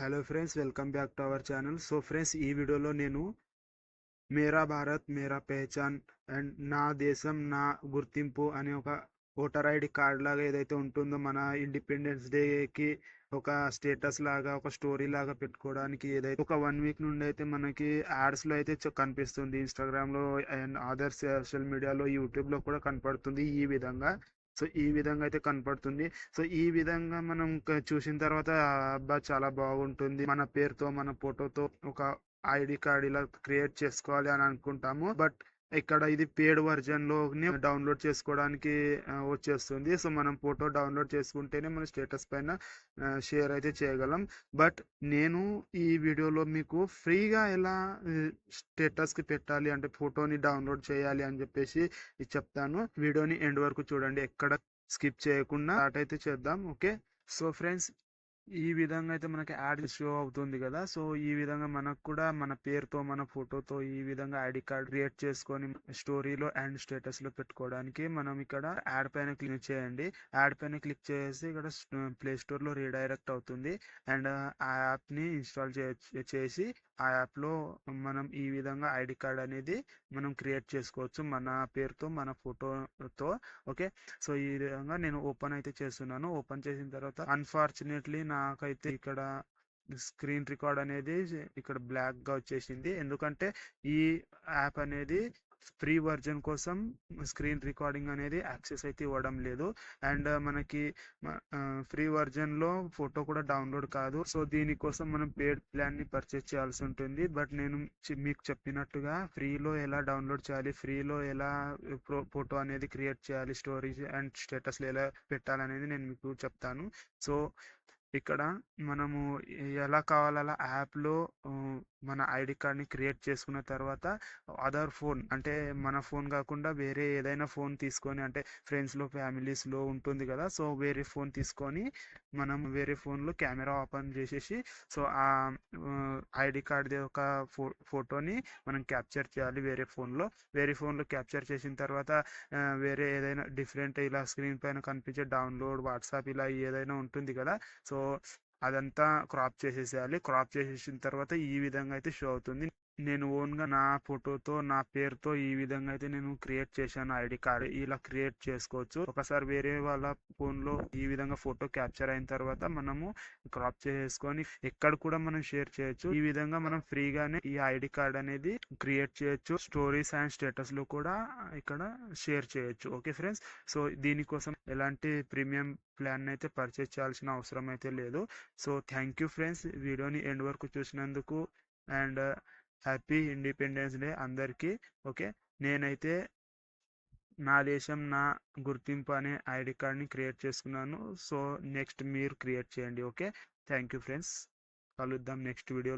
Hello friends, welcome back to our channel. So friends, ఈ వీడియోలో నేను మేరా భారత్ మేరా పెహచాన్ అండ్ నా దేశం నా గుర్తింపు అనే ఒక ఓటర్ ఐడి కార్డ్ లాగా ఏదైతే ఉంటుందో మన ఇండిపెండెన్స్ డేకి ఒక స్టేటస్ లాగా ఒక స్టోరీ లాగా పెట్టుకోవడానికి ఏదైతే ఒక 1 వీక్ నుండి అయితే మనకి యాడ్స్లో అయితే కనిపిస్తుంది. ఇన్స్టాగ్రామ్లో అండ్ అదర్ సోషల్ మీడియాలో, యూట్యూబ్లో కూడా కనపడుతుంది ఈ విధంగా. సో ఈ విధంగా అయితే కనపడుతుంది. సో ఈ విధంగా మనం చూసిన తర్వాత అబ్బా చాలా బాగుంటుంది, మన పేరుతో మన ఫోటోతో ఒక ఐడి కార్డ్ ఇలా క్రియేట్ చేసుకోవాలి అని అనుకుంటాము. బట్ ఇక్కడ ఇది పేడ్ వర్జన్ లోనే డౌన్లోడ్ చేసుకోవడానికి వచ్చేస్తుంది. సో మనం ఫోటో డౌన్లోడ్ చేసుకుంటేనే మన స్టేటస్ పైన షేర్ అయితే చేయగలం. బట్ నేను ఈ వీడియోలో మీకు ఫ్రీగా ఎలా స్టేటస్ కి పెట్టాలి అంటే ఫోటోని డౌన్లోడ్ చేయాలి అని చెప్పేసి చెప్తాను. వీడియోని ఎండ్ వరకు చూడండి, ఎక్కడ స్కిప్ చేయకుండా స్టార్ట్ అయితే చేద్దాం. ఓకే, సో ఫ్రెండ్స్, ఈ విధంగా అయితే మనకి యాడ్ షో అవుతుంది కదా. సో ఈ విధంగా మనకు కూడా మన పేరుతో మన ఫోటోతో ఈ విధంగా ఐడి కార్డ్ క్రియేట్ చేసుకొని స్టోరీలో అండ్ స్టేటస్ లో పెట్టుకోవడానికి మనం ఇక్కడ యాడ్ పైన క్లిక్ చేయండి. యాడ్ పైన క్లిక్ చేసి ఇక్కడ ప్లే స్టోర్ లో రీడైరెక్ట్ అవుతుంది అండ్ ఆ యాప్ ని ఇన్స్టాల్ చేసి ఆ యాప్ లో మనం ఈ విధంగా ఐడి కార్డ్ అనేది మనం క్రియేట్ చేసుకోవచ్చు మన పేరుతో మన ఫోటోతో. ఓకే, సో ఈ విధంగా నేను ఓపెన్ అయితే చేస్తున్నాను. ఓపెన్ చేసిన తర్వాత అన్ఫార్చునేట్లీ నాకైతే ఇక్కడ స్క్రీన్ రికార్డ్ అనేది ఇక్కడ బ్లాక్ గా వచ్చేసింది. ఎందుకంటే ఈ యాప్ అనేది ఫ్రీ వర్జన్ కోసం స్క్రీన్ రికార్డింగ్ అనేది యాక్సెస్ అయితే ఇవ్వడం లేదు. అండ్ మనకి ఫ్రీ వర్జన్ లో ఫోటో కూడా డౌన్లోడ్ కాదు. సో దీనికోసం మనం పేడ్ ప్లాన్ ని పర్చేస్ చేయాల్సి ఉంటుంది. బట్ నేను మీకు చెప్పినట్టుగా ఫ్రీలో ఎలా డౌన్లోడ్ చేయాలి, ఫ్రీలో ఎలా ఫోటో అనేది క్రియేట్ చేయాలి, స్టోరీస్ అండ్ స్టేటస్లు ఎలా పెట్టాలనేది నేను మీకు చెప్తాను. సో ఇక్కడ మనము ఎలా కావాలో అలా యాప్లో మన ఐడి కార్డ్ని క్రియేట్ చేసుకున్న తర్వాత అదర్ ఫోన్ అంటే మన ఫోన్ కాకుండా వేరే ఏదైనా ఫోన్ తీసుకొని, అంటే ఫ్రెండ్స్లో ఫ్యామిలీస్లో ఉంటుంది కదా, సో వేరే ఫోన్ తీసుకొని మనం వేరే ఫోన్లో కెమెరా ఓపెన్ చేసేసి సో ఆ ఐడి కార్డ్ ఒక ఫోటోని మనం క్యాప్చర్ చేయాలి వేరే ఫోన్లో క్యాప్చర్ చేసిన తర్వాత వేరే ఏదైనా డిఫరెంట్ ఇలా స్క్రీన్ పైన కనిపించే డౌన్లోడ్ వాట్సాప్ ఇలా ఏదైనా ఉంటుంది కదా, సో అదంతా క్రాప్ చేసేసేయాలి. క్రాప్ చేసేసిన తర్వాత ఈ విధంగా అయితే షో అవుతుంది. నేను ఓన్గా నా ఫోటోతో నా పేరుతో ఈ విధంగా అయితే నేను క్రియేట్ చేశాను ఐడి కార్డ్. ఇలా క్రియేట్ చేసుకోవచ్చు. ఒకసారి వేరే వాళ్ళ ఫోన్లో ఈ విధంగా ఫోటో క్యాప్చర్ అయిన తర్వాత మనము క్రాప్ చేసుకొని ఎక్కడ కూడా మనం షేర్ చేయొచ్చు. ఈ విధంగా మనం ఫ్రీగానే ఈ ఐడి కార్డ్ అనేది క్రియేట్ చేయొచ్చు. స్టోరీస్ అండ్ స్టేటస్ లో కూడా ఇక్కడ షేర్ చేయొచ్చు. ఓకే ఫ్రెండ్స్, సో దీనికోసం ఎలాంటి ప్రీమియం ప్లాన్ అయితే పర్చేస్ చేయాల్సిన అవసరం అయితే లేదు. సో థ్యాంక్ యూ ఫ్రెండ్స్, వీడియోని ఎండ్ వరకు చూసినందుకు అండ్ హ్యాపీ ఇండిపెండెన్స్ డే అందరికీ. ఓకే, నేనైతే నా దేశం నా గుర్తింపు అనే ఐడి కార్డ్ని క్రియేట్ చేసుకున్నాను. సో నెక్స్ట్ మీరు క్రియేట్ చేయండి. ఓకే, థ్యాంక్ యూ ఫ్రెండ్స్, కలుద్దాం నెక్స్ట్ వీడియో.